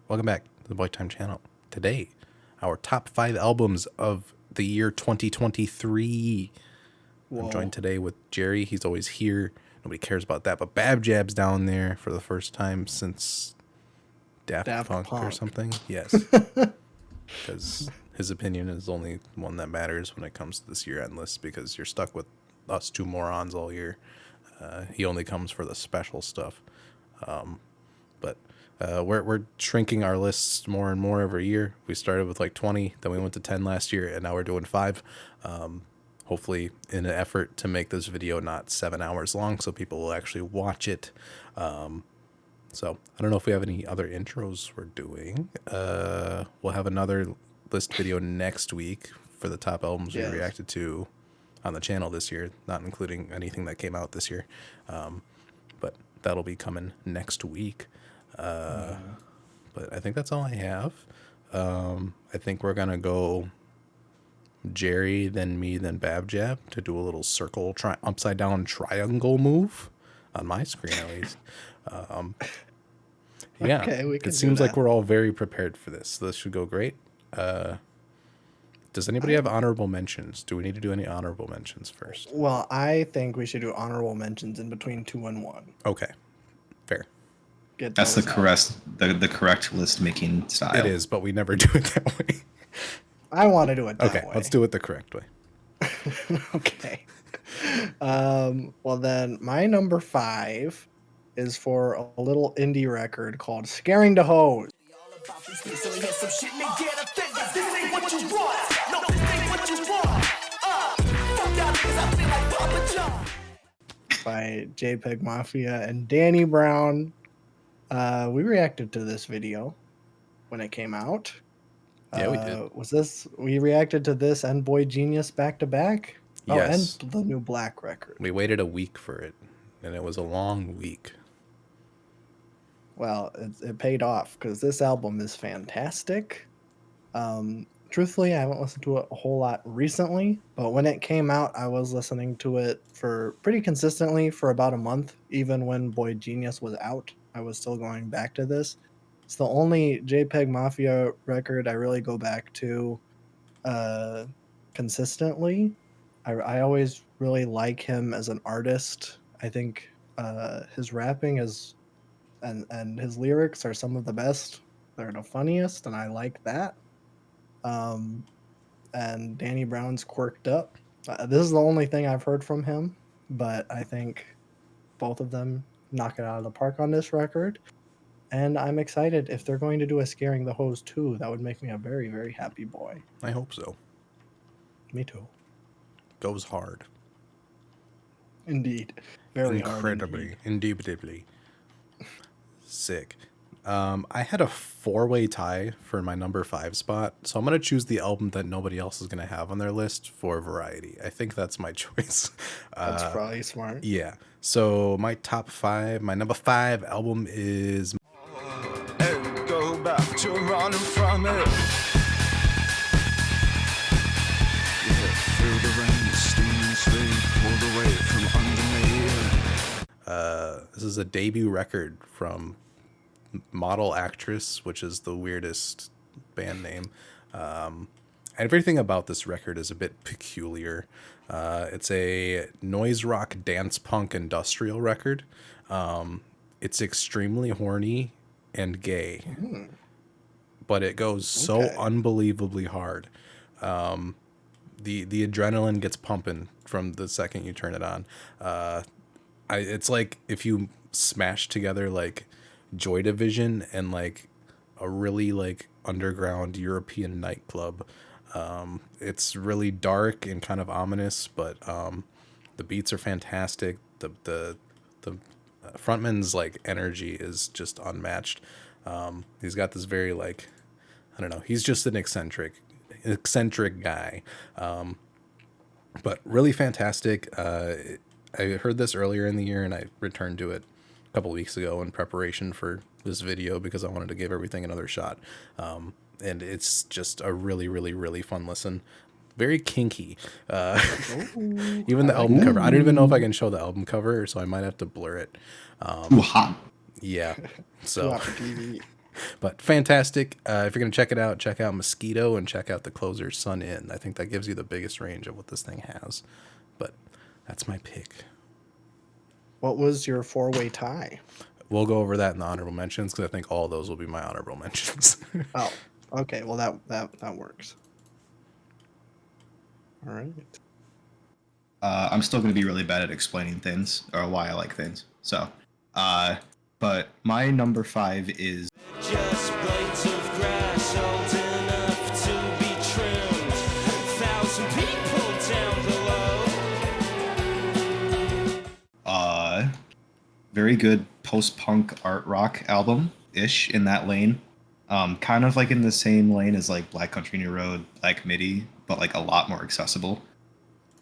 Welcome back to the Boy Time channel. Today, our top 5 albums of the year 2023. Whoa. I'm joined today with Jerry. He's always here. Nobody cares about that, but Bab Jab's down there for the first time since Daft Punk or something. Yes. Because his opinion is the only one that matters when it comes to this year-end list, because you're stuck with us two morons all year. He only comes for the special stuff. But we're shrinking our lists more and more every year. We started with like 20, then we went to 10 last year, and now we're doing 5. Hopefully in an effort to make this video not 7 hours long so people will actually watch it. So I don't know if we have any other intros we're doing. We'll have another list video next week for the top albums we reacted to on the channel this year, not including anything that came out this year. But that'll be coming next week. But I think that's all I have. I think we're going to go Jerry, then me, then Bab Jab to do a little circle, upside down triangle move on my screen at least. Yeah, okay, it seems like we're all very prepared for this. This should go great. Does anybody have honorable mentions? Do we need to do any honorable mentions first? Well, I think we should do honorable mentions in between 2 and 1. Okay, fair. That's the correct list making style. It is, but we never do it that way. I want to do it that way. Okay, let's do it the correct way. Okay. Well then, my number 5 is for a little indie record called Scaring the Hoes. By JPEG Mafia and Danny Brown. We reacted to this video when it came out. Yeah, we did. We reacted to this and Boy Genius back to back? Yes. Oh, and the new Black record. We waited a week for it, and it was a long week. Well, it paid off because this album is fantastic. Truthfully, I haven't listened to it a whole lot recently, but when it came out, I was listening to it for pretty consistently for about a month. Even when Boy Genius was out, I was still going back to this. It's the only JPEG Mafia record I really go back to consistently. I always really like him as an artist. I think his rapping is and his lyrics are some of the best. They're the funniest, and I like that. And Danny Brown's quirked up. This is the only thing I've heard from him, but I think both of them knock it out of the park on this record. And I'm excited. If they're going to do a Scaring the Hoes 2, that would make me a very, very happy boy. I hope so. Me too. Goes hard. Indeed. Very incredibly, hard. Indubitably. Sick. I had a 4-way tie for my number 5 spot, so I'm going to choose the album that nobody else is going to have on their list for variety. I think that's my choice. That's probably smart. Yeah. So my top 5, my number 5 album is... Go back to running from it. Through the rain, steaming sleep, pulled away from under me. This is a debut record from Model Actress, which is the weirdest band name. Everything about this record is a bit peculiar. It's a noise rock, dance punk, industrial record. It's extremely horny and gay, but it goes so unbelievably hard. The adrenaline gets pumping from the second you turn it on. It's like if you smash together like Joy Division and like a really like underground European nightclub. It's really dark and kind of ominous, but the beats are fantastic. The frontman's like energy is just unmatched. He's got this very like, I don't know, he's just an eccentric guy, but really fantastic. I heard this earlier in the year and I returned to it a couple weeks ago in preparation for this video because I wanted to give everything another shot. And it's just a really, really, really fun listen. Very kinky. Even the album cover. I don't even know if I can show the album cover, so I might have to blur it. Too hot. Yeah. So But fantastic. If you're going to check out Mosquito and check out the closer Sun In. I think that gives you the biggest range of what this thing has. But that's my pick. What was your 4-way tie? We'll go over that in the honorable mentions because I think all of those will be my honorable mentions. Oh, okay. Well, that works. All right. I'm still going to be really bad at explaining things or why I like things. So, but my number 5 is Just blades of grass old enough to be trimmed. 1,000 people down below. very good post-punk art rock album-ish in that lane. Kind of like in the same lane as like Black Country New Road, Black MIDI, but like a lot more accessible.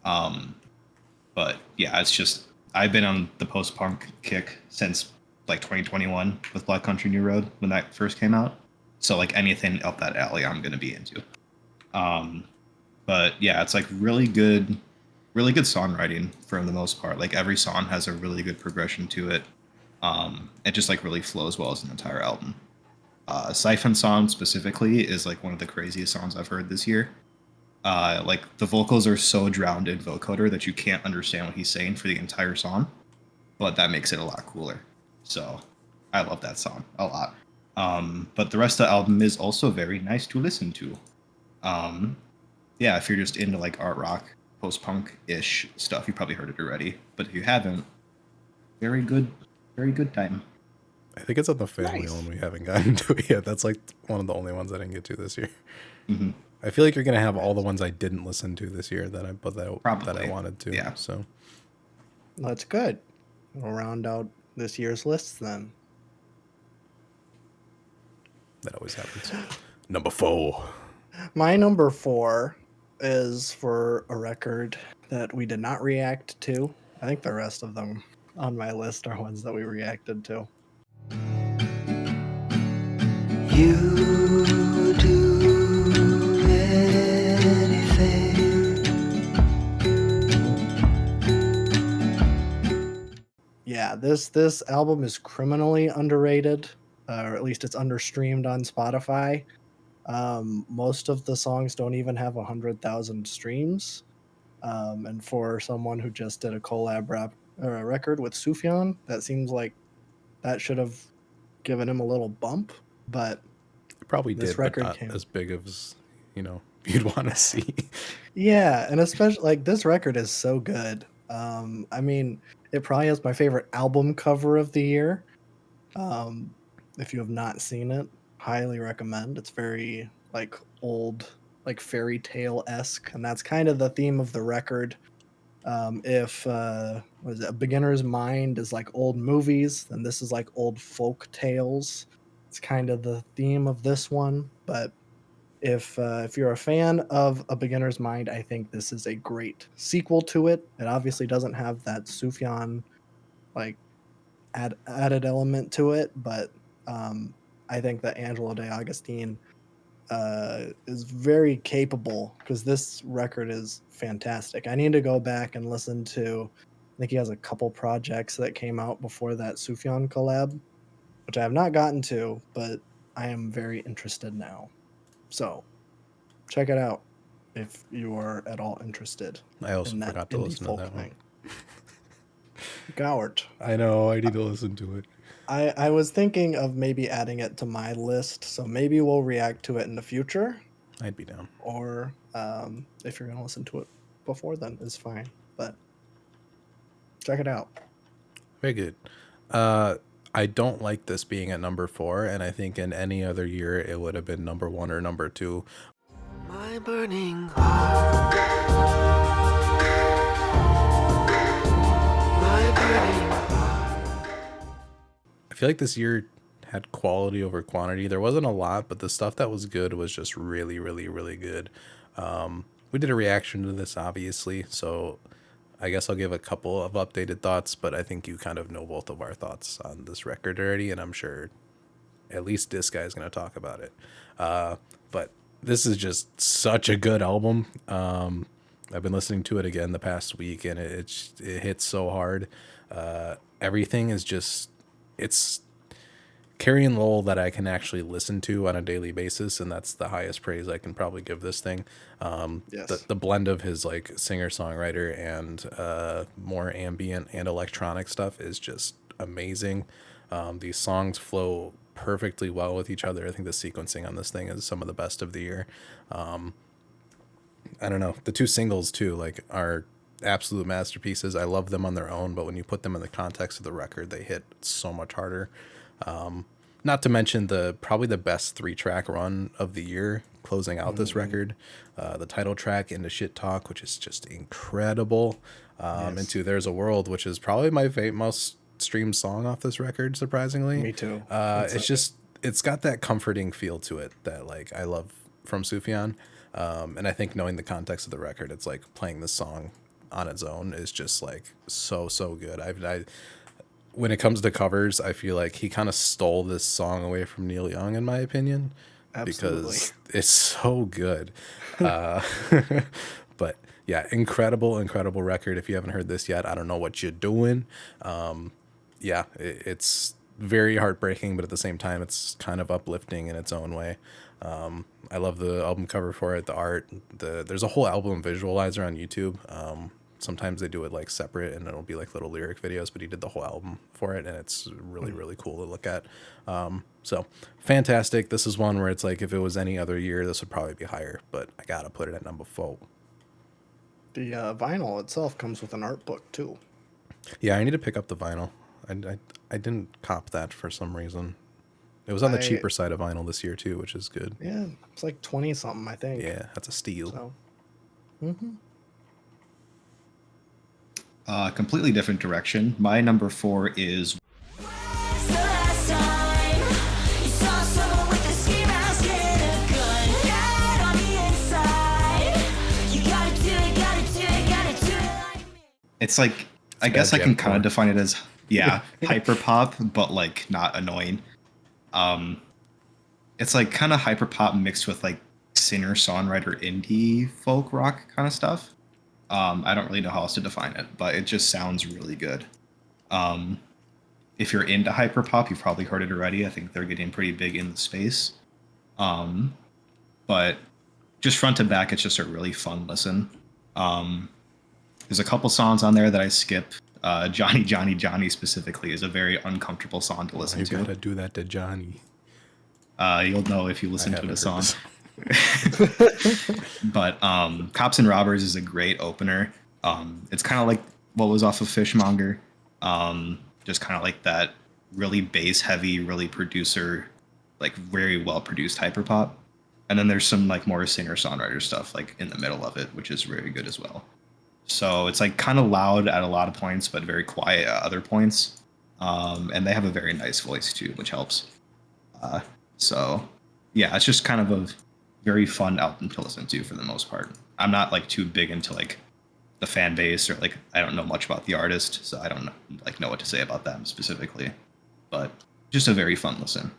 But yeah, it's just I've been on the post-punk kick since like 2021 with Black Country New Road when that first came out. So like anything up that alley, I'm gonna be into. But yeah, it's like really good songwriting for the most part. Like every song has a really good progression to it. It just like really flows well as an entire album. Siphon Song specifically is like one of the craziest songs I've heard this year. Like the vocals are so drowned in vocoder that you can't understand what he's saying for the entire song, but that makes it a lot cooler. So I love that song a lot. But the rest of the album is also very nice to listen to. Yeah, if you're just into like art rock, post-punk-ish stuff, you probably heard it already. But if you haven't, very good time. I think it's on the family Nice. one we haven't gotten to it yet. That's like one of the only ones I didn't get to this year. Mm-hmm. I feel like you're gonna have all the ones I didn't listen to this year that I Probably. wanted to. Yeah. So That's good. We'll round out this year's list then. that always happens. Number 4. My number 4 is for a record that we did not react to. I think the rest of them on my list are ones that we reacted to. You do anything. Yeah, this album is criminally underrated, or at least it's understreamed on Spotify. Most of the songs don't even have 100,000 streams. And for someone who just did a collab rap or a record with Sufjan, that seems like that should have given him a little bump. But it probably This did, but record not came- as big as you'd want to see. yeah, and especially like this record is so good. I mean, it probably is my favorite album cover of the year. If you have not seen it, highly recommend. It's very like old, like fairy tale esque, and that's kind of the theme of the record. If what is it, A Beginner's Mind is like old movies, then this is like old folk tales. It's kind of the theme of this one. But if you're a fan of A Beginner's Mind, I think this is a great sequel to it. It obviously doesn't have that Sufjan like added element to it, but I think that Angelo DeAugustine is very capable because this record is fantastic. I need to go back and listen to. I think he has a couple projects that came out before that Sufjan collab, which I have not gotten to, but I am very interested now. So check it out if you are at all interested. I also in that forgot to indie listen to folk that one. thing. Gowart. I know, I need to listen to it. I was thinking of maybe adding it to my list, so maybe we'll react to it in the future, I'd be down. or if you're gonna listen to it before then, is fine. But check it out. Very good. I don't like this being at number 4, and I think in any other year it would have been number 1 or number 2. My burning heart. My burning heart. I feel like this year had quality over quantity. There wasn't a lot, but the stuff that was good was just really, really, really good. We did a reaction to this, obviously, so I guess I'll give a couple of updated thoughts, but I think you kind of know both of our thoughts on this record already, and I'm sure at least this guy's going to talk about it. But this is just such a good album. I've been listening to it again the past week, and it hits so hard. Everything is just, it's Carrie and Lowell that I can actually listen to on a daily basis, and that's the highest praise I can probably give this thing. Yes. The blend of his like singer songwriter and more ambient and electronic stuff is just amazing. These songs flow perfectly well with each other. I think the sequencing on this thing is some of the best of the year. I don't know. The two singles too, like, are absolute masterpieces. I love them on their own, but when you put them in the context of the record, they hit so much harder. Not to mention probably the best 3-track run of the year closing out this record. The title track, Into Shit Talk, which is just incredible. Into There's a World, which is probably my most streamed song off this record, surprisingly. Me too. It's got that comforting feel to it that like I love from Sufjan. And I think knowing the context of the record, it's like playing this song on its own is just like so good. I when it comes to covers, I feel like he kind of stole this song away from Neil Young, in my opinion. Absolutely. Because it's so good. But yeah, incredible record. If you haven't heard this yet, I don't know what you're doing. It's very heartbreaking, but at the same time, it's kind of uplifting in its own way. I love the album cover for it, the art. There's a whole album visualizer on YouTube. Sometimes they do it like separate and it'll be like little lyric videos, but he did the whole album for it and it's really cool to look at. So fantastic. This is one where it's like, if it was any other year, this would probably be higher, but I gotta put it at number 4. The vinyl itself comes with an art book too. Yeah, I need to pick up the vinyl. I didn't cop that for some reason. It was on the cheaper side of vinyl this year too, which is good. Yeah, it's like 20 something, I think. Yeah, that's a steal. So, Completely different direction. My number 4 is When's the last time you saw someone with a ski mask and a gun? Dead on the inside. You gotta do it, gotta do it like me. it's like I guess I can kind of define it as hyper pop, but like not annoying. It's like kind of hyper pop mixed with like singer songwriter indie folk rock kind of stuff. I don't really know how else to define it, but it just sounds really good. If you're into hyperpop, you've probably heard it already. I think they're getting pretty big in the space. But just front to back, it's just a really fun listen. There's a couple songs on there that I skip. Johnny Johnny Johnny specifically is a very uncomfortable song to listen You to. gotta do that to Johnny. You'll know if you listen to the haven't song. heard But Cops and Robbers is a great opener. It's kind of like what was off of Fishmonger. Just kind of like that really bass heavy, really producer, like very well produced hyperpop. And then there's some like more singer songwriter stuff like in the middle of it, which is very good as well. So it's like kind of loud at a lot of points, but very quiet at other points. And they have a very nice voice too, which helps. So yeah, it's just kind of a very fun album to listen to for the most part. I'm not like too big into like the fan base or like I don't know much about the artist, so I don't know what to say about them specifically. But just a very fun listen.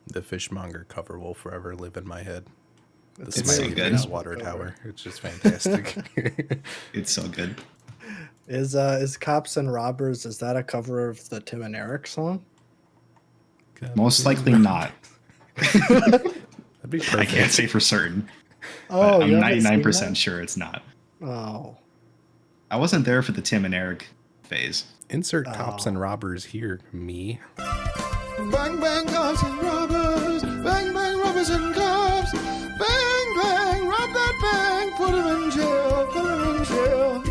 The Fishmonger cover will forever live in my head. The It's so smiley good. face water tower. It's just fantastic. It's so good. Is Cops and Robbers, is that a cover of the Tim and Eric song? Most likely not. That'd be perfect. I can't say for certain. Oh, But I'm you haven't seen 99% that? sure it's not. Oh, I wasn't there for the Tim and Eric phase. Insert Cops and Robbers here, me. Bang bang cops and robbers, bang bang robbers and cops, bang bang rob that bank, put him in jail, put him in jail.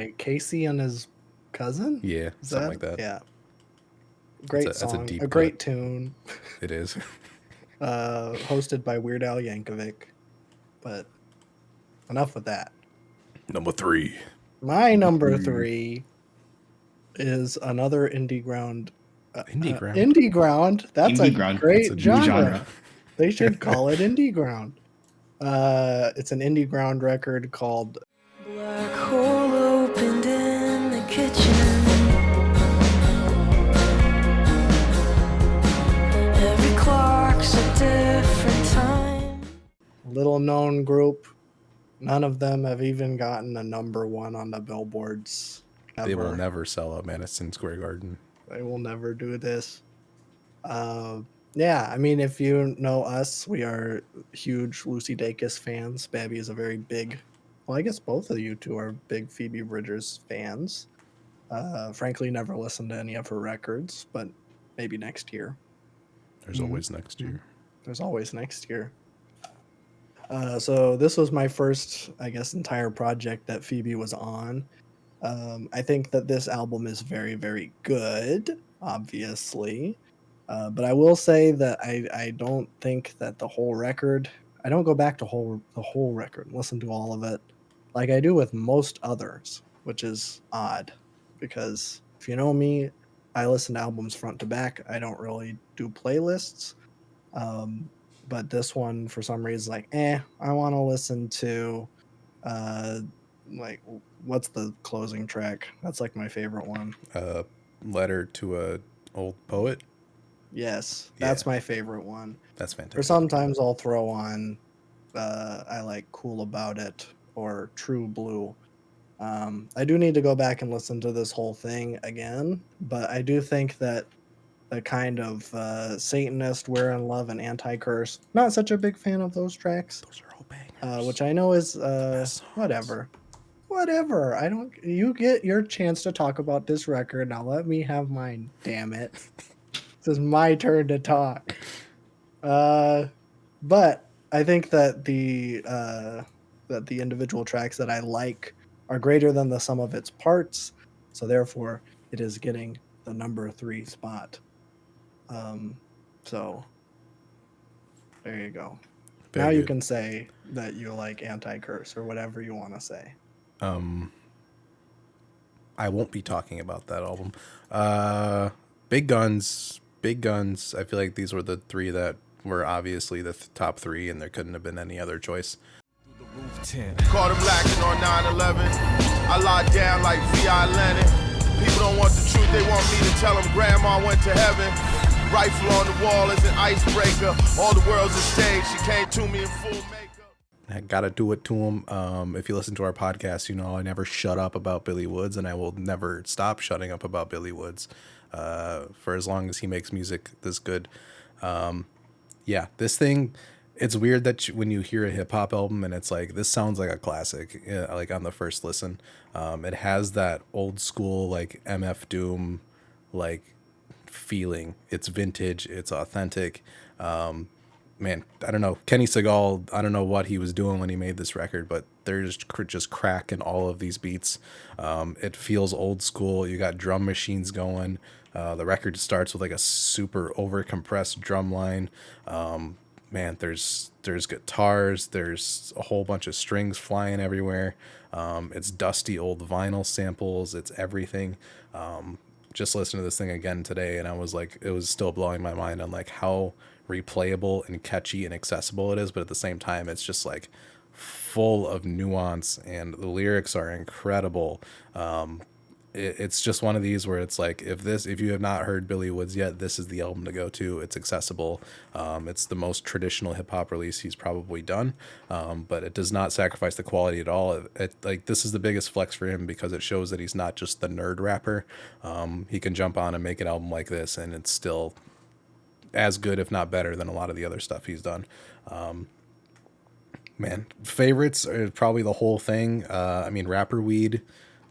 like Casey and his cousin? Yeah, Is something like that. Yeah. Great That's a song, deep a great cut. tune. It is. Hosted by Weird Al Yankovic. But enough with that. Number 3. My number 3 is another indie ground. Indie ground. Indie ground. That's Indie a ground. great It's a new genre. genre. They should call it indie ground. It's an indie ground record called Black hole opened in the kitchen. Every clock's a different time. Little Known Group. None of them have even gotten a number 1 on the Billboard's They will Ever. never sell out Madison Square Garden. They will never do this. Yeah, I mean, if you know us, we are huge Lucy Dacus fans. Babby is a very big, well, I guess both of you two are big Phoebe Bridgers fans. Frankly, never listened to any of her records, but maybe next year. There's always next year. There's always next year. So this was my first, I guess, entire project that Phoebe was on. I think that this album is very, very good, obviously. But I will say that I don't think that the whole record, I don't go back to the whole record and listen to all of it like I do with most others, which is odd because if you know me, I listen to albums front to back. I don't really do playlists. But this one, for some reason, like, I want to listen to, like, what's the closing track? That's like my favorite one. Letter to a old poet. Yes, that's Yeah. my favorite one. That's Or fantastic. sometimes I'll throw on, I like Cool About It or True Blue. I do need to go back and listen to this whole thing again, but I do think that the kind of Satanist, We're in Love, and Anti-Curse, not such a big fan of those tracks, Those are all bangers. which I know is best songs. whatever. I don't. You get your chance to talk about this record now. Let me have mine. Damn it! This is my turn to talk. But I think that the individual tracks that I like are greater than the sum of its parts. So therefore, it is getting the number 3 spot. So there you go. Very now you good. can say that you like Anti-Curse or whatever you want to say. I won't be talking about that album. Big Guns. I feel like these were the 3 that were obviously the top 3, and there couldn't have been any other choice. Caught him lacking on 9/11. I locked down like V.I. Lenin. People don't want the truth, they want me to tell them grandma went to heaven. Rifle on the wall is an icebreaker. All the world's a stage, she came to me in full makeup. I gotta do it to him. If you listen to our podcast, you know I never shut up about Billy Woods, and I will never stop shutting up about Billy Woods for as long as he makes music this good. Yeah, this thing, it's weird that when you hear a hip hop album and it's like, this sounds like a classic, like on the first listen. It has that old school, like MF Doom, like feeling. It's vintage, it's authentic. Man, I don't know. Kenny Segal, I don't know what he was doing when he made this record, but there's just crack in all of these beats. It feels old school. You got drum machines going. The record starts with like a super over compressed drum line. Man, there's guitars. There's a whole bunch of strings flying everywhere. It's dusty old vinyl samples. It's everything. Just listened to this thing again today, and I was like, it was still blowing my mind on like how replayable and catchy and accessible it is, but at the same time it's just like full of nuance, and the lyrics are incredible. It's just one of these where it's like, if you have not heard Billy Woods yet, this is the album to go to. It's accessible. It's the most traditional hip hop release he's probably done, but it does not sacrifice the quality at all. Like, this is the biggest flex for him because it shows that he's not just the nerd rapper. He can jump on and make an album like this, and it's still as good, if not better, than a lot of the other stuff he's done. Man, favorites are probably the whole thing. I mean, Rapper Weed.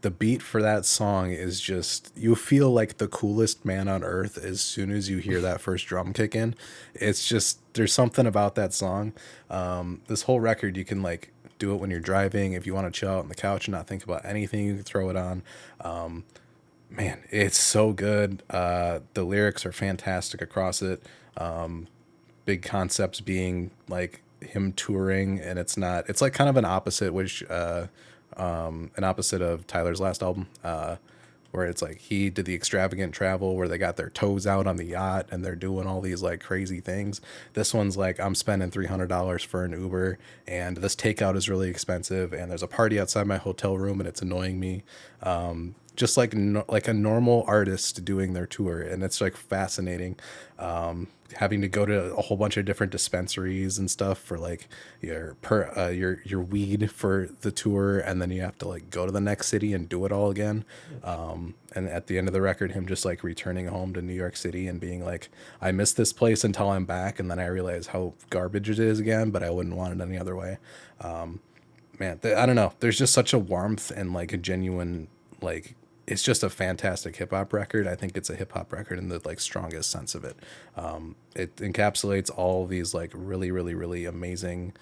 The beat for that song is just, you feel like the coolest man on earth as soon as you hear that first drum kick in. It's just, there's something about that song. This whole record, you can like do it when you're driving. If you want to chill out on the couch and not think about anything, you can throw it on. Man, it's so good. The lyrics are fantastic across it. Big concepts being like him touring, and it's like kind of an opposite, which, an opposite of Tyler's last album, where it's like he did the extravagant travel where they got their toes out on the yacht and they're doing all these like crazy things. This one's like, I'm spending $300 for an Uber, and this takeout is really expensive, and there's a party outside my hotel room and it's annoying me. just like like a normal artist doing their tour, and it's like fascinating. Having to go to a whole bunch of different dispensaries and stuff for like your weed for the tour, and then you have to like go to the next city and do it all again. And at the end of the record, him just like returning home to New York City and being like, I miss this place until I'm back, and then I realize how garbage it is again, but I wouldn't want it any other way. Man, I don't know. There's just such a warmth and like a genuine, like, it's just a fantastic hip hop record. I think it's a hip hop record in the like strongest sense of it. It encapsulates all these like really, really, really amazing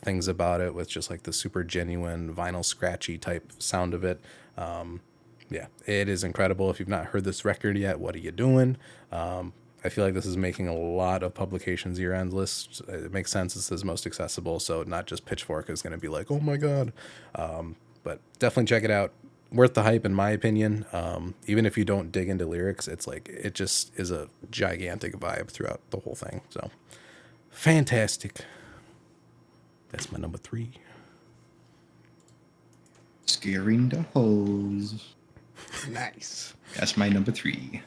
things about it, with just like the super genuine vinyl scratchy type sound of it. Yeah, it is incredible. If you've not heard this record yet, what are you doing? I feel like this is making a lot of publications year-end lists. It makes sense. It's his most accessible, so not just Pitchfork is going to be like, oh my god. But definitely check it out. Worth the hype, in my opinion. Even if you don't dig into lyrics, it's like, it just is a gigantic vibe throughout the whole thing. So fantastic. That's my number 3. Scaring the Hoes. Nice. That's my number 3.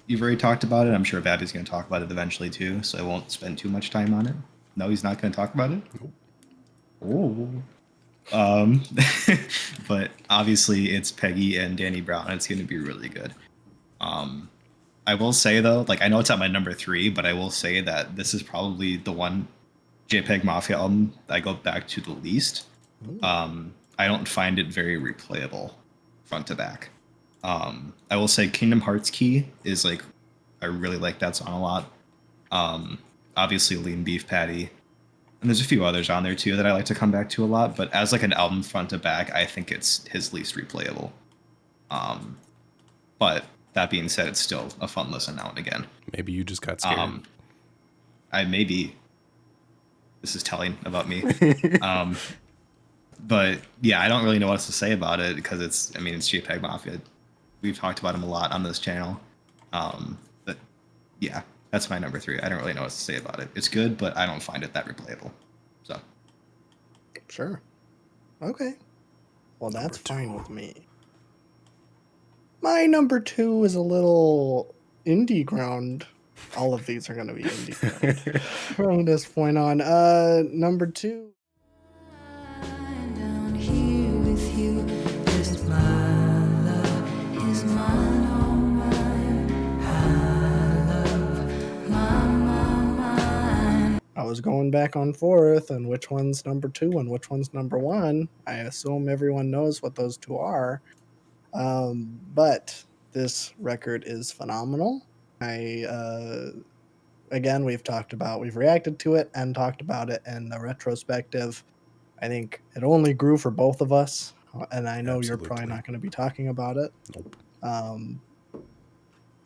You've already talked about it. I'm sure Babby's going to talk about it eventually too, so I won't spend too much time on it. No, he's not going to talk about it? Oh. But obviously it's Peggy and Danny Brown. It's going to be really good. I will say though, like, I know it's at my number 3, but I will say that this is probably the one JPEG Mafia album I go back to the least. I don't find it very replayable front to back. I will say Kingdom Hearts Key is like, I really like that song a lot. Obviously Lean Beef Patty. And there's a few others on there too that I like to come back to a lot, but as like an album front to back, I think it's his least replayable. But that being said, it's still a fun listen now and again. Maybe you just got scared. This is telling about me. But yeah, I don't really know what else to say about it because it's JPEG Mafia. We've talked about him a lot on this channel. But yeah, that's my number 3. I don't really know what to say about it. It's good, but I don't find it that replayable. So Sure. Okay. Well, that's fine with me. My number 2 is a little indie ground. All of these are going to be indie ground from this point on. Number 2. Down here with you, just my love is mine, all mine. I love mine. I was going back and forth on which one's number 2 and which one's number 1. I assume everyone knows what those 2 are. But this record is phenomenal. Again, we've reacted to it and talked about it in the retrospective. I think it only grew for both of us, and I know you're probably Absolutely. not going to be talking about it. Nope.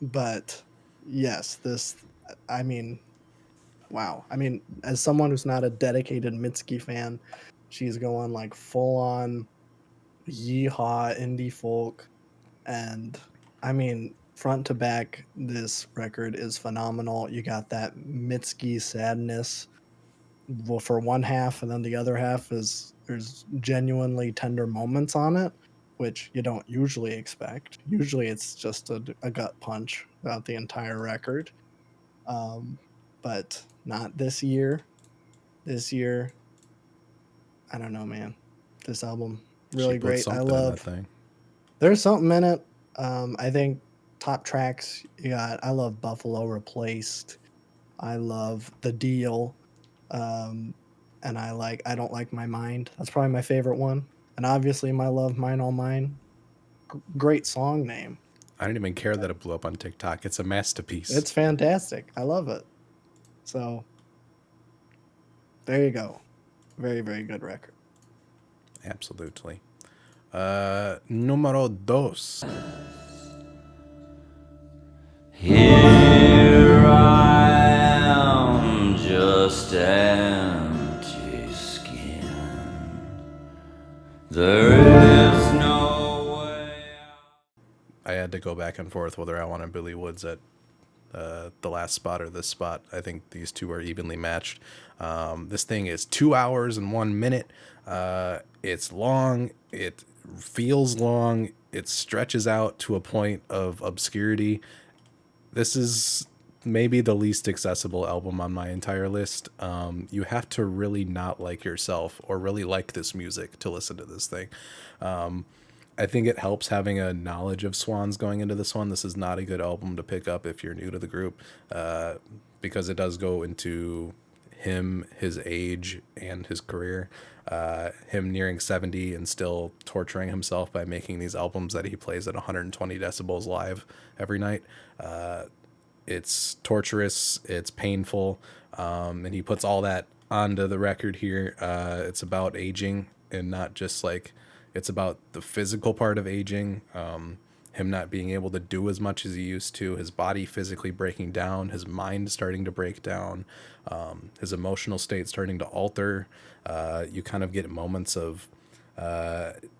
But yes, wow. As someone who's not a dedicated Mitski fan, she's going like full on yeehaw indie folk, and front to back, this record is phenomenal. You got that Mitski sadness for one half, and then the other half is there's genuinely tender moments on it, which you don't usually expect. Usually it's just a gut punch throughout the entire record. But not this year. This year, I don't know, man. This album, really She put great. I something in that love. thing. There's something in it. I think top tracks I love Buffalo Replaced. I love The Deal. And I Don't Like My Mind. That's probably my favorite one. And obviously My Love, Mine, All Mine. Great song name. I didn't even care that it blew up on TikTok. It's a masterpiece. It's fantastic. I love it. So there you go. Very, very good record. Absolutely. Numero 2. Here I am, just empty skin. There is no way out. I had to go back and forth whether I wanted Billy Woods at the last spot or this spot. I think these two are evenly matched. This thing is 2 hours and 1 minute. It's long. It feels long. It stretches out to a point of obscurity. This is maybe the least accessible album on my entire list. You have to really not like yourself or really like this music to listen to this thing. I think it helps having a knowledge of Swans going into this one. This is not a good album to pick up if you're new to the group, because it does go into him, his age, and his career. Him nearing 70 and still torturing himself by making these albums that he plays at 120 decibels live every night. It's torturous, it's painful, and he puts all that onto the record here. It's about aging, and not just like, it's about the physical part of aging, him not being able to do as much as he used to, his body physically breaking down, his mind starting to break down, his emotional state starting to alter. You kind of get moments of,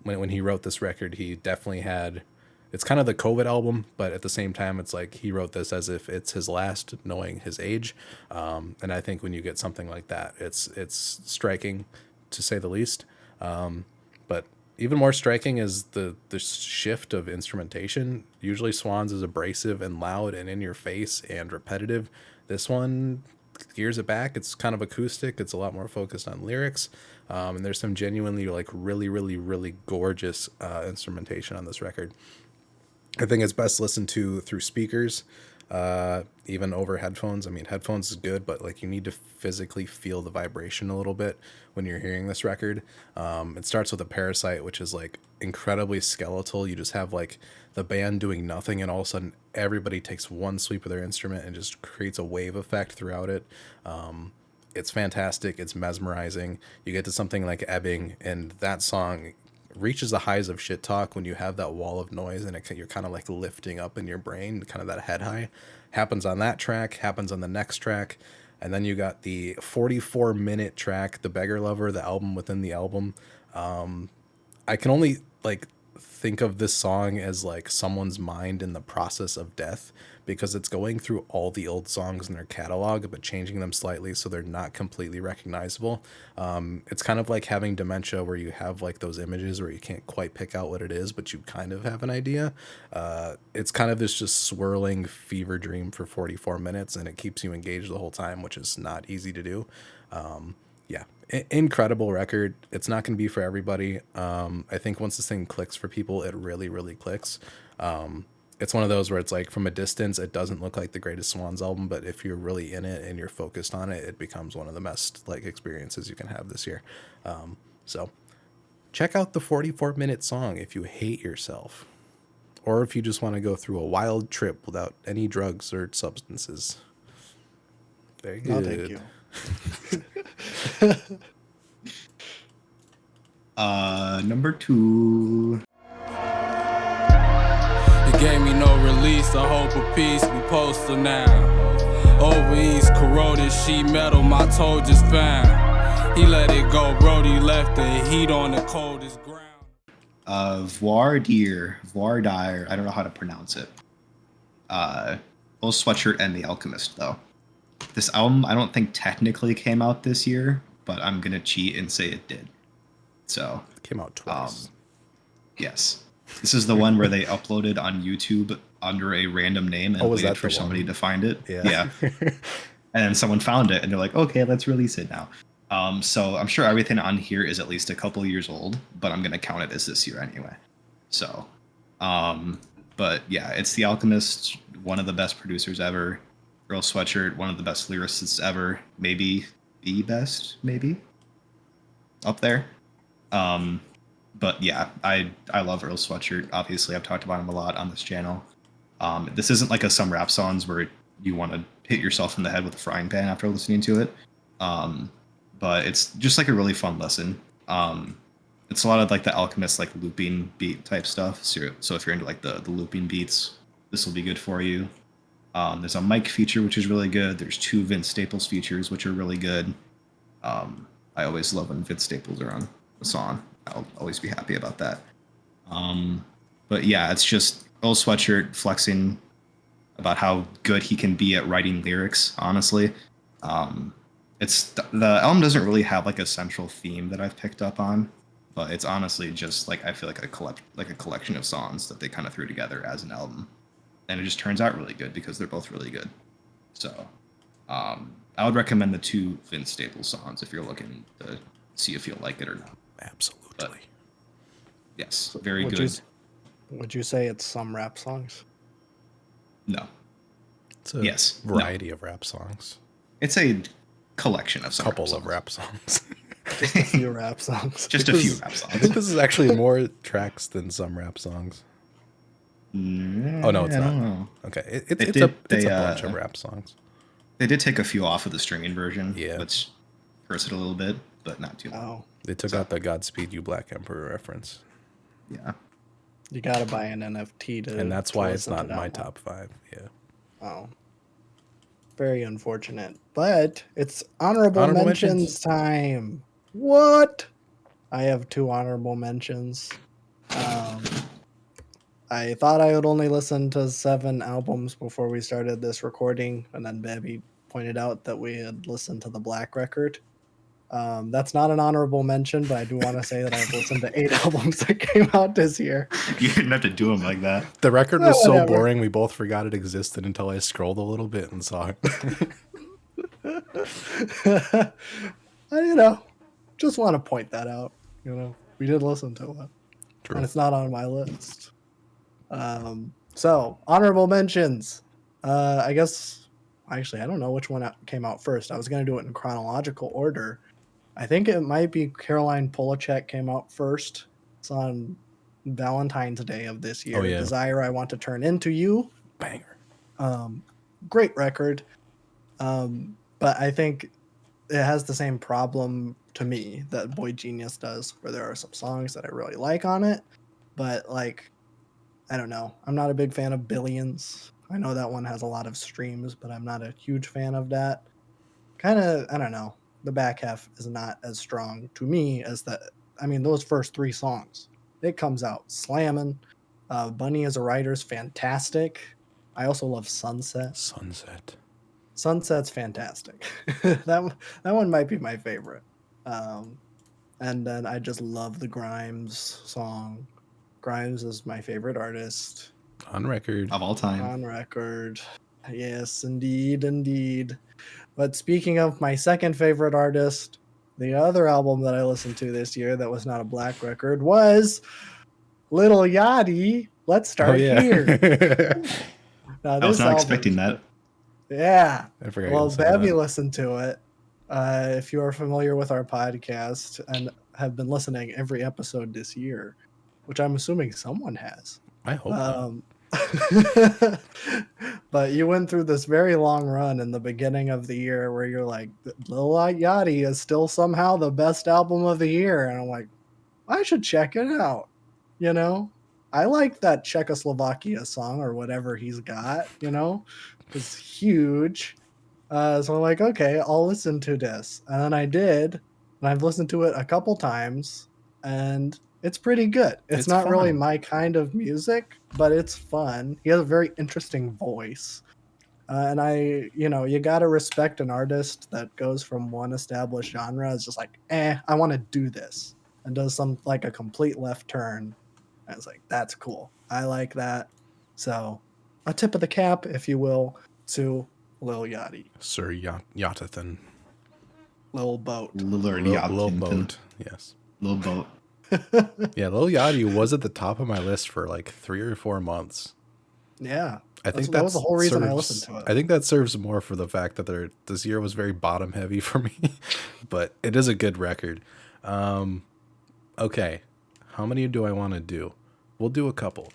when he wrote this record, he definitely had, it's kind of the COVID album, but at the same time, it's like he wrote this as if it's his last, knowing his age. And I think when you get something like that, it's striking, to say the least. But even more striking is the shift of instrumentation. Usually Swans is abrasive and loud and in your face and repetitive. This one gears it back. It's kind of acoustic. It's a lot more focused on lyrics. And there's some genuinely like really, really, really gorgeous instrumentation on this record. I think it's best listened to through speakers, even over headphones. I mean, headphones is good, but like you need to physically feel the vibration a little bit when you're hearing this record. It starts with a Parasite, which is like incredibly skeletal. You just have like the band doing nothing, and all of a sudden everybody takes one sweep of their instrument and just creates a wave effect throughout it. It's fantastic. It's mesmerizing. You get to something like Ebbing, and that song reaches the highs of Shit Talk when you have that wall of noise and you're kind of like lifting up in your brain, kind of that head high. Happens on that track, happens on the next track, and then you got the 44-minute track, The Beggar Lover, the album within the album. I can only like think of this song as like someone's mind in the process of death, because it's going through all the old songs in their catalog but changing them slightly so they're not completely recognizable. It's kind of like having dementia, where you have like those images where you can't quite pick out what it is, but you kind of have an idea. It's kind of this just swirling fever dream for 44 minutes, and it keeps you engaged the whole time, which is not easy to do. Yeah, incredible record. It's not going to be for everybody. I think once this thing clicks for people, it really, really clicks. It's one of those where it's like from a distance, it doesn't look like the greatest Swans album, but if you're really in it and you're focused on it, it becomes one of the best like experiences you can have this year. So check out the 44-minute song if you hate yourself, or if you just want to go through a wild trip without any drugs or substances. Very good. No, thank you. Number 2. It gave me no release, a hope of peace, we poster now. Over east, corroded sheet metal, my toe just found. He let it go, Brody left the heat on the coldest ground. Voir Dire, I don't know how to pronounce it. Old Sweatshirt and The Alchemist, though. This album, I don't think technically came out this year, but I'm going to cheat and say it did. So, It came out twice. yes. This is the one where they uploaded on YouTube under a random name and was waited that for the somebody one? to find it. Yeah. And then someone found it and they're like, okay, let's release it now. So I'm sure everything on here is at least a couple years old, but I'm going to count it as this year anyway. So, but yeah, it's The Alchemist, one of the best producers ever. Earl Sweatshirt, one of the best lyricists ever. Maybe the best, maybe up there. But yeah, I love Earl Sweatshirt. Obviously, I've talked about him a lot on this channel. This isn't like some rap songs where you want to hit yourself in the head with a frying pan after listening to it. But it's just like a really fun listen. It's a lot of like the Alchemist like looping beat type stuff. So if you're into like the looping beats, this will be good for you. There's a mic feature which is really good. There's 2 Vince Staples features which are really good. I always love when Vince Staples are on a song. I'll always be happy about that. But yeah, it's just Earl Sweatshirt flexing about how good he can be at writing lyrics, honestly. The album doesn't really have like a central theme that I've picked up on. but it's honestly just like I feel like a collection of songs that they kind of threw together as an album, and it just turns out really good because they're both really good. So, I would recommend the two Vince Staples songs if you're looking to see if you'll like it or not. Absolutely. Yes, very would good. Would you say it's some rap songs? No, It's a Yes. No. variety of rap songs. it's a collection of some Couple songs. of rap songs. Just a few rap songs. Just a few rap I think songs. this is actually more tracks than some rap songs. Oh no, it's I not. don't know. Okay, They it's did- a they, bunch of rap songs. They did take a few off of the stringing version, Yeah. which hurts it a little bit, but not too much. Oh, They took out the Godspeed You Black Emperor reference, Yeah. you gotta buy an NFT to. and that's to why it's listen to not in that my one. top 5. Yeah, Oh, very unfortunate. But it's honorable Honorable mentions mentions. time. What? I have 2 honorable mentions. I thought I would only listen to 7 albums before we started this recording, and then Babby pointed out that we had listened to the Black record. That's not an honorable mention, but I do want to say that I've listened to 8 albums that came out this year. You didn't have to do them like that. the record was so Whatever. boring we both forgot it existed until I scrolled a little bit and saw it. Just want to point that out. We did listen to it. True. And it's not on my list. So honorable mentions. I guess actually I don't know which one came out first. I was gonna do it in chronological order. I think it might be Caroline Polachek came out first. It's on Valentine's Day of this year. Oh, yeah. Desire I Want to Turn Into You. Banger. Great record. But I think it has the same problem to me that Boy Genius does, where there are some songs that I really like on it, but like, I don't know. I'm not a big fan of Billions. I know that one has a lot of streams, but I'm not a huge fan of that. Kind of, I don't know. The back half is not as strong to me as those first 3 songs. It comes out slamming. Bunny as a writer is fantastic. I also love Sunset. Sunset's fantastic. that one might be my favorite. And then I just love the Grimes song. Grimes is my favorite artist On record. Of all time. on record. Yes, indeed. But speaking of my second favorite artist, the other album that I listened to this year that was not a Black record was Lil Yachty. Let's start here. Now, I was this not album- expecting that. Yeah. I forgot. you Well, were saying Babby that. listened to it. If you are familiar with our podcast and have been listening every episode this year, which I'm assuming someone has. I hope. not. But you went through this very long run in the beginning of the year where you're like, Lil Yachty is still somehow the best album of the year. And I'm like, I should check it out. I like that Czechoslovakia song or whatever he's got, it's huge. So I'm like, okay, I'll listen to this. And then I did. And I've listened to it a couple times. And it's pretty good. It's not really fun. my kind of music, but it's fun. He has a very interesting voice. And you got to respect an artist that goes from one established genre. It's just like, I want to do this. And does a complete left turn. And it's like, that's cool. I like that. So a tip of the cap, if you will, to Lil Yachty. Sir Yachtathan. Lil Boat. Lil Boat. Yes. Little boat. Yeah, Lil Yachty was at the top of my list for like 3 or 4 months. Yeah. I think that was the whole reason I serves- listened to it. I think that serves more for the fact that this year was very bottom heavy for me, but it is a good record. Okay, how many do I want to do? We'll do a couple.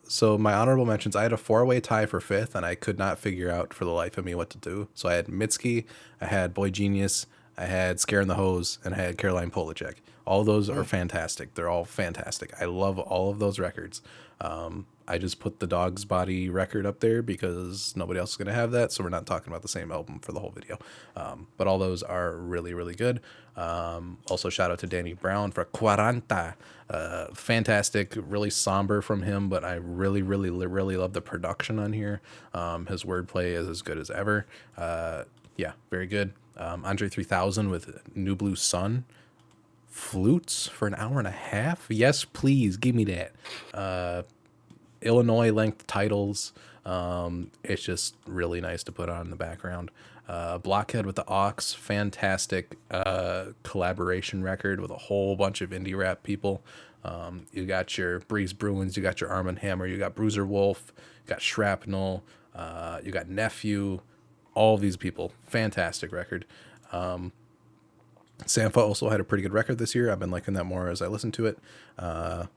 So my honorable mentions, I had a 4-way tie for 5th, and I could not figure out for the life of me what to do. So I had Mitski, I had Boy Genius, I had Scare in the Hose, and I had Caroline Polachek. All those are fantastic. They're all fantastic. I love all of those records. I just put the Dog's Body record up there because nobody else is going to have that, so we're not talking about the same album for the whole video. But all those are really, really good. Also, shout out to Danny Brown for Quaranta. Fantastic, really somber from him, but I really, really, really love the production on here. His wordplay is as good as ever. Yeah, very good. Andre 3000 with New Blue Sun. flutes for an hour and a half. Yes, please give me that. Illinois length titles. It's just really nice to put on in the background. Blockhead with the Aux, fantastic collaboration record with a whole bunch of indie rap people. You got your Breeze Bruins, you got your Arm & Hammer, you got Bruiser Wolf, you got Shrapnel, you got Nephew, all these people. Fantastic record. Sampha also had a pretty good record this year. I've been liking that more as I listen to it. I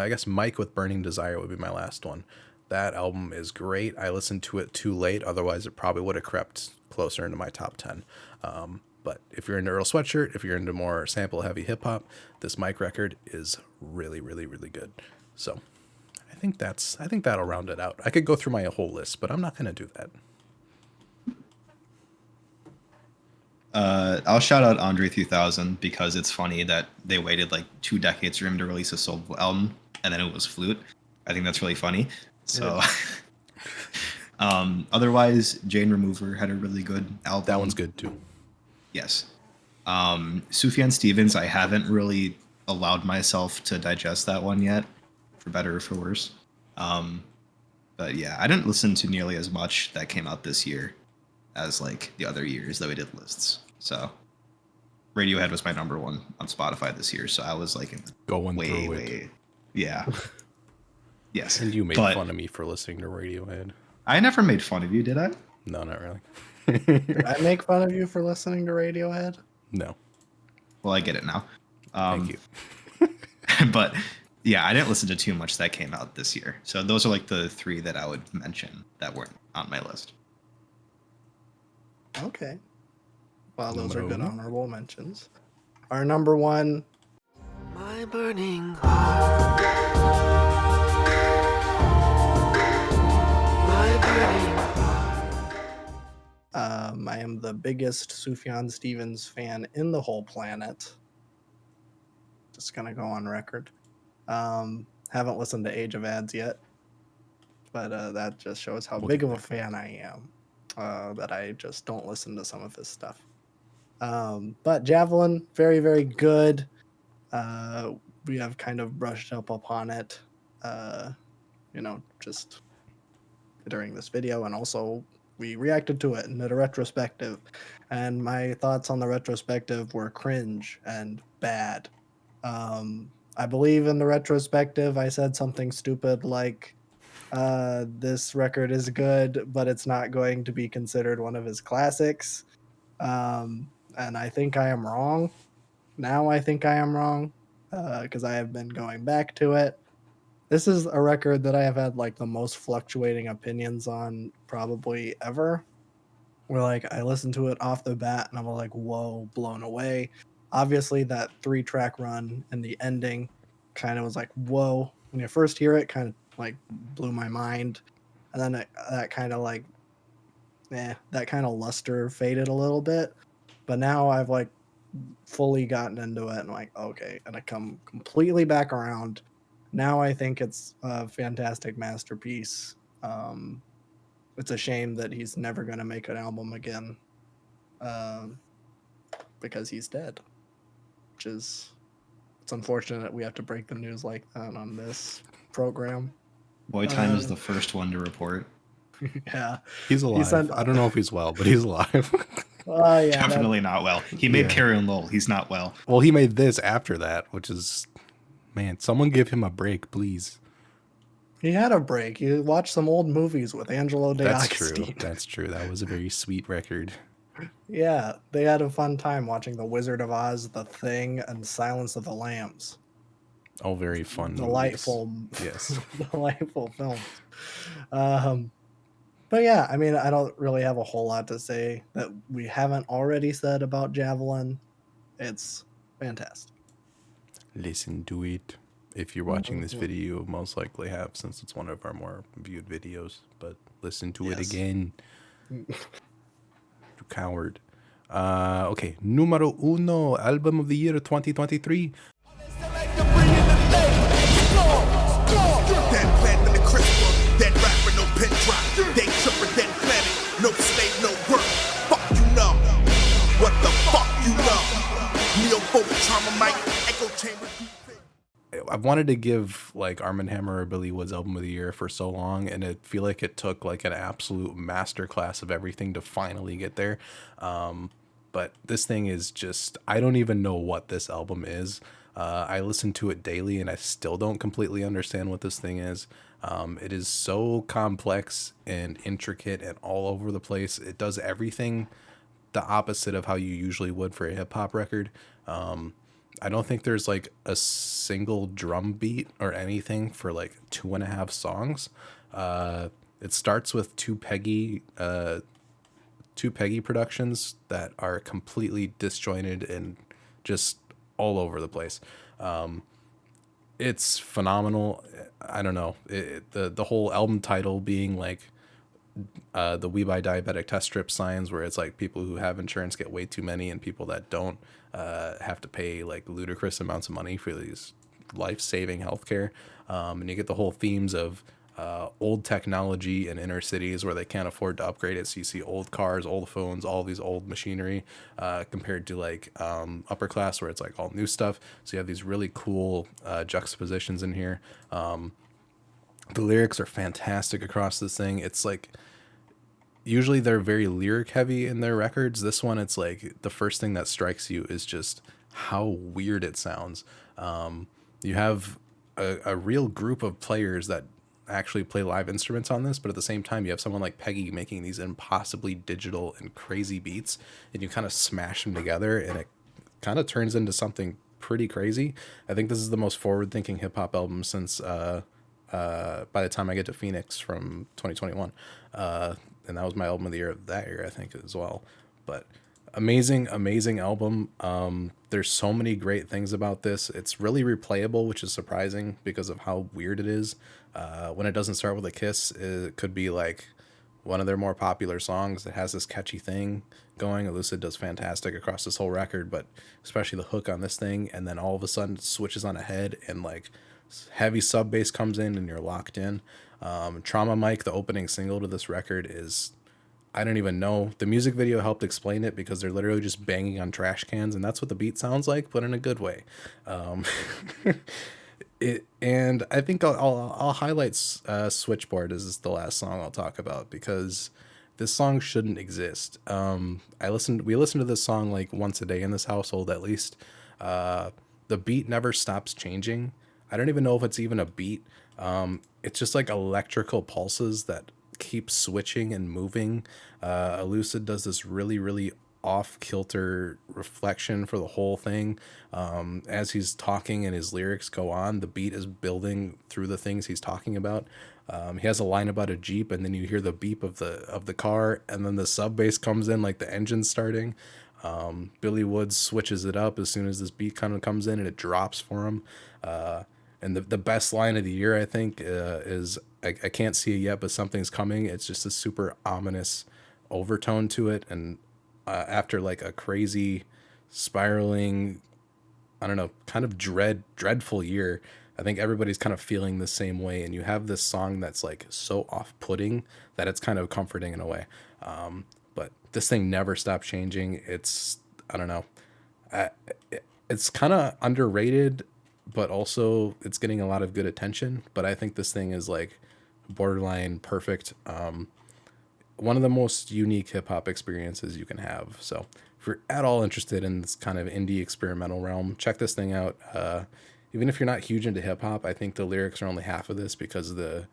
guess Mike with Burning Desire would be my last one. That album is great. I listened to it too late. Otherwise, it probably would have crept closer into my top 10. But if you're into Earl Sweatshirt, if you're into more sample-heavy hip-hop, this Mike record is really, really, really good. So I think that'll round it out. I could go through my whole list, but I'm not going to do that. I'll shout out Andre 3000 because it's funny that they waited like 2 decades for him to release a solo album, and then it was Flute. I think that's really funny. So, otherwise, Jane Remover had a really good album. That one's good too. Yes. Sufjan Stevens, I haven't really allowed myself to digest that one yet, for better or for worse. But yeah, I didn't listen to nearly as much that came out this year as like the other years that we did lists. So Radiohead was my number 1 on Spotify this year. So I was like Going through it. Yeah. Yes. And you made But fun of me for listening to Radiohead. I never made fun of you, did I? No, not really. Did I make fun of you for listening to Radiohead? No. Well, I get it now. Thank you. But yeah, I didn't listen to too much that came out this year. So those are like the 3 that I would mention that weren't on my list. Okay. Well, those Numero are good uno. honorable mentions. Our number 1, My burning heart. My burning I am the biggest Sufjan Stevens fan in the whole planet. Just gonna go on record. Haven't listened to Age of Ads yet, but that just shows how big of a fan I am. That I just don't listen to some of his stuff. But Javelin, very, very good. We have kind of brushed up upon it, just during this video, and also we reacted to it and did a retrospective. And my thoughts on the retrospective were cringe and bad. I believe in the retrospective, I said something stupid like, this record is good, but it's not going to be considered one of his classics. And I think I am wrong. Now I think I am wrong because I have been going back to it. This is a record that I have had like the most fluctuating opinions on probably ever. Where like I listened to it off the bat and I'm like, whoa, blown away. Obviously that 3-track run and the ending kind of was like, whoa. When you first hear it, kind of like blew my mind. And then that kind of like, that kind of luster faded a little bit. But now I've like fully gotten into it and like, okay, and I come completely back around. Now I think it's a fantastic masterpiece. It's a shame that he's never going to make an album again because he's dead, which is, it's unfortunate we have to break the news like that on this program. Boy Time is the first one to report. Yeah. He's alive. I don't know if he's well, but he's alive. Yeah, Definitely not well. He made Yeah. Carry On Lowell. He's not well. Well, he made this after that, which is, man, someone give him a break, please. he had a break. He watched some old movies with Angelo That's true. D'Agostino. That's true. That was a very sweet record. Yeah, they had a fun time watching The Wizard of Oz, The Thing, and Silence of the Lambs. All very fun. movies. Delightful, Yes. delightful films. But yeah, I mean, I don't really have a whole lot to say that we haven't already said about Javelin. It's fantastic. Listen to it. If you're watching this video, you most likely have, since it's one of our more viewed videos. But listen to it Yes. again. You coward. Okay, numero uno, album of the year 2023. Then plant in the crystal, then rapper, no pin drop. They tripper, then planet, no slave, no work. Fuck you know. What the fuck you know? Neo wanted to give like Armand Hammer or Billy Woods album of the year for so long, and I feel like it took like an absolute masterclass of everything to finally get there. But this thing is just, I don't even know what this album is. I listen to it daily and I still don't completely understand what this thing is. It is so complex and intricate and all over the place. It does everything the opposite of how you usually would for a hip hop record. I don't think there's like a single drum beat or anything for like 2.5 songs. It starts with two Peggy productions that are completely disjointed and just all over the place. It's phenomenal. I don't know. The whole album title being like the We Buy Diabetic Test Strip signs, where it's like people who have insurance get way too many and people that don't have to pay like ludicrous amounts of money for these life-saving healthcare. And you get the whole themes of old technology in inner cities where they can't afford to upgrade it. So you see old cars, old phones, all these old machinery compared to like upper class where it's like all new stuff. So you have these really cool juxtapositions in here. The lyrics are fantastic across this thing. It's like, usually they're very lyric heavy in their records. This one, it's like the first thing that strikes you is just how weird it sounds. You have a real group of players that actually play live instruments on this, but at the same time you have someone like Peggy making these impossibly digital and crazy beats, and you kind of smash them together and it kind of turns into something pretty crazy. I think this is the most forward-thinking hip-hop album since By the Time I Get to Phoenix from 2021, and that was my album of the year of that year, I think, as well. But amazing album. There's so many great things about this. It's really replayable, which is surprising because of how weird it is. When it doesn't start with a kiss, it could be like one of their more popular songs that has this catchy thing going. Elucid does fantastic across this whole record, but especially the hook on this thing, and then all of a sudden it switches on ahead and like heavy sub bass comes in and you're locked in. Trauma Mike, the opening single to this record, is, I don't even know. The music video helped explain it because they're literally just banging on trash cans, and that's what the beat sounds like, but in a good way. And I think I'll highlight Switchboard as the last song I'll talk about, because this song shouldn't exist. We listened to this song like once a day in this household at least. The beat never stops changing. I don't even know if it's even a beat. It's just like electrical pulses that keep switching and moving. Elucid does this really, really off-kilter reflection for the whole thing. As he's talking and his lyrics go on, the beat is building through the things he's talking about. He has a line about a Jeep, and then you hear the beep of the car, and then the sub bass comes in like the engine's starting. Billy Woods switches it up as soon as this beat kind of comes in, and it drops for him. And the best line of the year, I think, is I can't see it yet, but something's coming. It's just a super ominous overtone to it. And after like a crazy spiraling, I don't know, kind of dreadful year, I think everybody's kind of feeling the same way. And you have this song that's like so off-putting that it's kind of comforting in a way. But this thing never stops changing. It's, I don't know, it's kind of underrated, but also it's getting a lot of good attention. But I think this thing is like borderline perfect. One of the most unique hip hop experiences you can have. So if you're at all interested in this kind of indie experimental realm, check this thing out. Even if you're not huge into hip hop, I think the lyrics are only half of this, because the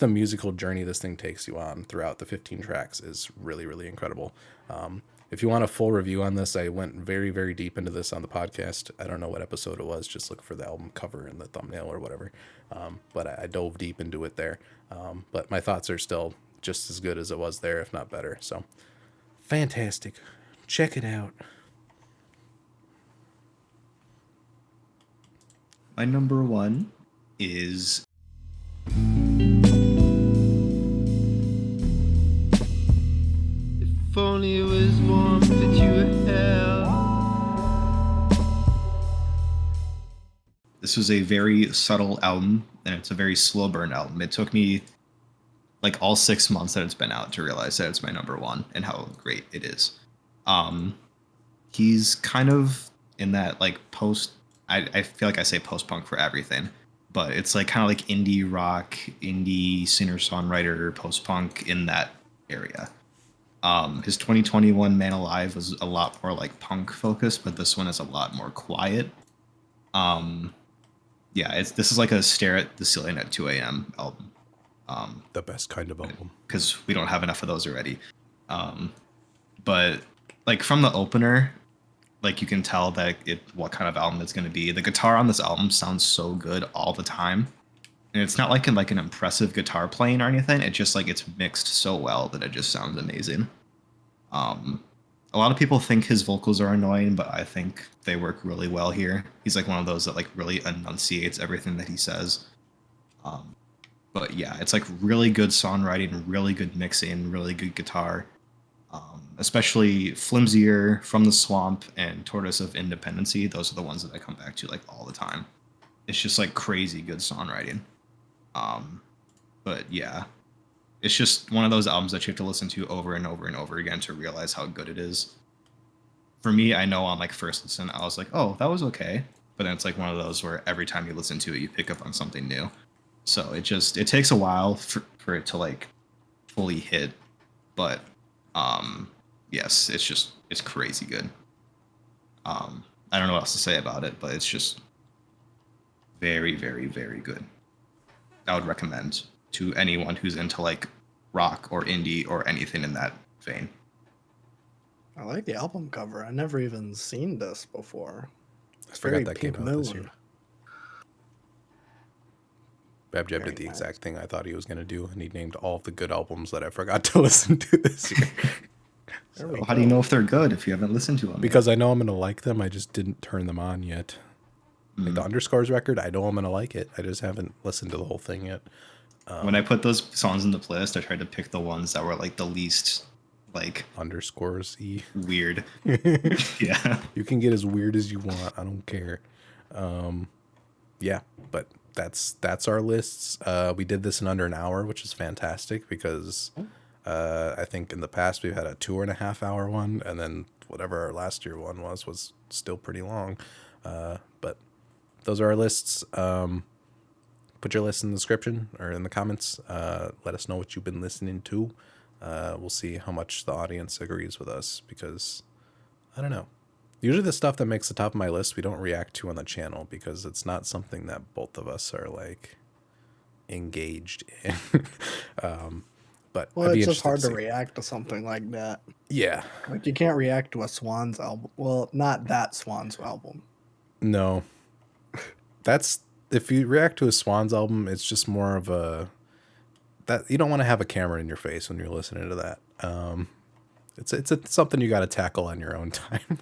musical journey this thing takes you on throughout the 15 tracks is really, really incredible. If you want a full review on this, I went very, very deep into this on the podcast. I don't know what episode it was. Just look for the album cover in the thumbnail or whatever. But I dove deep into it there. But my thoughts are still just as good as it was there, if not better. So fantastic. Check it out. My number one is If only it was warm that you were held. This was a very subtle album, and it's a very slow burn album. It took me like all 6 months that it's been out to realize that it's my number one and how great it is. He's kind of in that like I feel like I say post-punk for everything. but it's like kind of like indie rock, indie singer-songwriter, post-punk in that area. His 2021 Man Alive was a lot more like punk focused, but this one is a lot more quiet. Yeah, this is like a stare at the ceiling at 2 a.m. album. The best kind of album. Because we don't have enough of those already. But like from the opener, like you can tell that what kind of album it's going to be. The guitar on this album sounds so good all the time, and it's not like an impressive guitar playing or anything. It's just like it's mixed so well that it just sounds amazing. A lot of people think his vocals are annoying, but I think they work really well here. He's like one of those that like really enunciates everything that he says. But yeah, it's like really good songwriting, really good mixing, really good guitar. Especially Flimsier, From the Swamp, and Tortoise of Independency. Those are the ones that I come back to like all the time. It's just like crazy good songwriting. But yeah, it's just one of those albums that you have to listen to over and over and over again to realize how good it is. For me, I know on like first listen, I was like, oh, that was okay. But then it's like one of those where every time you listen to it, you pick up on something new. So it takes a while for it to like fully hit. But yes, it's crazy good. I don't know what else to say about it, but it's just very, very, very good. I would recommend to anyone who's into like rock or indie or anything in that vein. I like the album cover. I never even seen this before. I forgot Very that came Pink out this Moon. year. Bab Jab Very did the nice. exact thing I thought he was going to do, and he named all of the good albums that I forgot to listen to this year. There we How do you go. know if they're good if you haven't listened to them? Because I know I'm going to like them, I just didn't turn them on yet. Like the Underscores record, I know I'm going to like it. I just haven't listened to the whole thing yet. When I put those songs in the playlist, I tried to pick the ones that were like the least like Underscores E. weird. Yeah. You can get as weird as you want. I don't care. Yeah, but that's our lists. We did this in under an hour, which is fantastic because I think in the past we've had a 2.5 hour one, and then whatever our last year one was still pretty long. But those are our lists. Put your list in the description or in the comments. Let us know what you've been listening to. We'll see how much the audience agrees with us because I don't know. Usually the stuff that makes the top of my list we don't react to on the channel because it's not something that both of us are like engaged in. But Well, I'd be it's just interested hard to see. react to something like that. Yeah. Like you can't react to a Swans album. Well, not that Swans album. No. That's if you react to a Swans album, it's just more of a that you don't want to have a camera in your face when you're listening to that. It's something you got to tackle on your own time,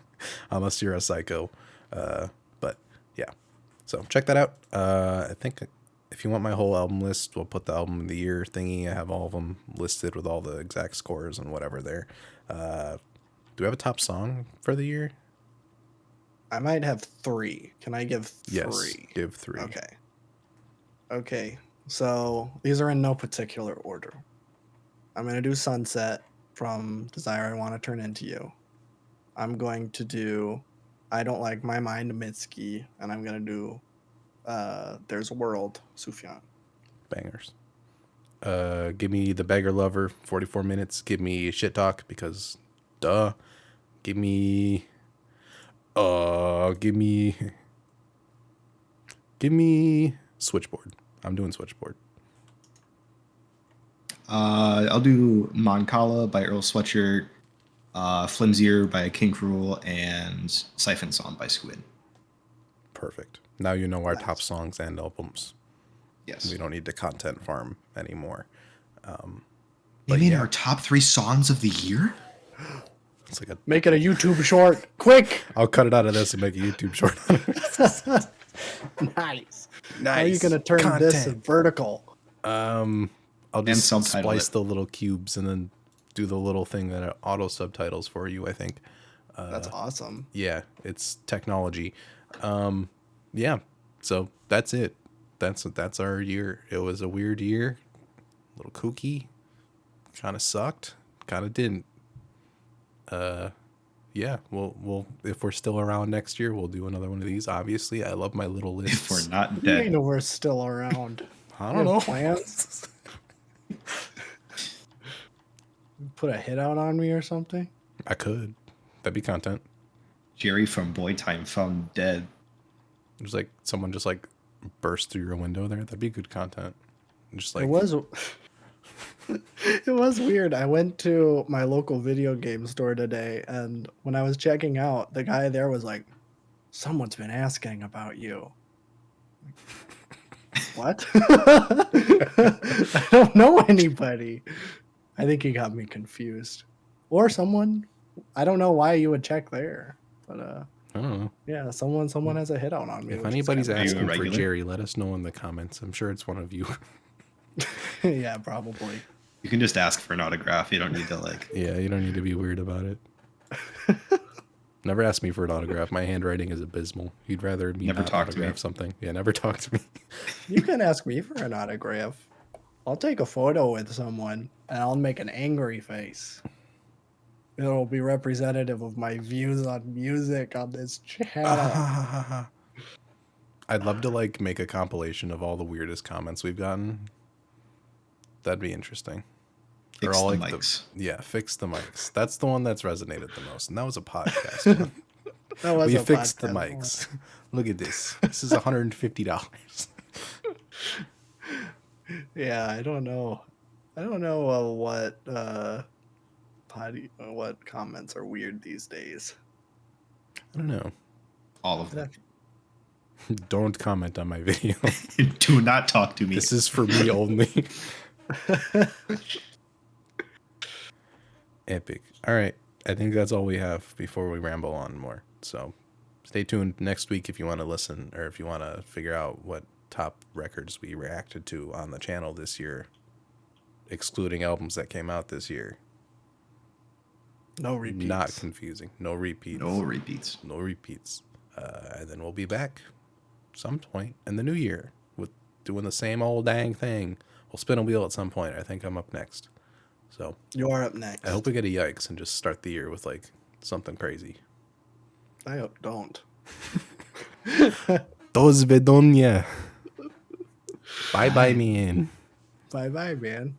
unless you're a psycho. But yeah, so check that out. I think if you want my whole album list, we'll put the album of the year thingy. I have all of them listed with all the exact scores and whatever there. Do we have a top song for the year? I might have 3. Can I give 3? Yes, give 3. Okay. Okay. So these are in no particular order. I'm going to do Sunset from Desire I Want to Turn Into You. I'm going to do I Don't Like My Mind Mitski, and I'm going to do There's a World, Sufjan. Bangers. Give me The Beggar Lover, 44 minutes. Give me Shit Talk because duh. Give me Switchboard. I'm doing Switchboard. I'll do Mancala by Earl Sweatshirt, Flimsier by King Cruel, and Siphon Song by Squid. Perfect. Now you know our top songs and albums. Yes. We don't need to content farm anymore. You but mean yeah. our top 3 songs of the year? It's like a Make it a YouTube short. Quick! I'll cut it out of this and make a YouTube short. Nice. How are you going to turn this vertical? I'll just subtitle splice it. the little cubes and then do the little thing that auto subtitles for you, I think. That's awesome. Yeah, it's technology. Yeah, so that's it. That's our year. It was a weird year, a little kooky, kind of sucked, kind of didn't. yeah, we'll if we're still around next year, we'll do another one of these. Obviously, I love my little lists. If we're not What do you dead. mean we're still around? I You don't have know. plans? Put a hit out on me or something? I could. That'd be content. Jerry from Boy Time found dead. There's like someone just like burst through your window there. That'd be good content. Just like It was it was weird. I went to my local video game store today, and when I was checking out, the guy there was like, "Someone's been asking about you." What? I don't know anybody. I think he got me confused. Or someone. I don't know why you would check there. But I don't know. yeah, someone has a hit out on me. If which is anybody's kinda- Are you a asking for regular? Jerry, let us know in the comments. I'm sure it's one of you. yeah, probably. You can just ask for an autograph. You don't need to like. Yeah, you don't need to be weird about it. Never ask me for an autograph. My handwriting is abysmal. You'd rather me Never not talk to me. autograph something. Yeah, never talk to me. You can ask me for an autograph. I'll take a photo with someone and I'll make an angry face. It'll be representative of my views on music on this channel. I'd love to like make a compilation of all the weirdest comments we've gotten. That'd be interesting. Fix all the like mics. Yeah, fix the mics. That's the one that's resonated the most, and that was a podcast one. That was We a fixed the podcast one. mics. Look at this. This is $150. Yeah, I don't know. I don't know what comments are weird these days. I don't know. All of them. Don't comment on my video. Do not talk to me. This is for me only. Epic. All right. I think that's all we have before we ramble on more. So stay tuned next week if you want to listen or if you want to figure out what top records we reacted to on the channel this year, excluding albums that came out this year. No repeats. Not confusing. No repeats. No repeats. No repeats. And then we'll be back some point in the new year with doing the same old dang thing. We'll spin a wheel at some point. I think I'm up next. So You are up next. I hope we get a yikes and just start the year with like something crazy. I hope don't. Dos vedonia. Bye bye, man. Bye bye, man.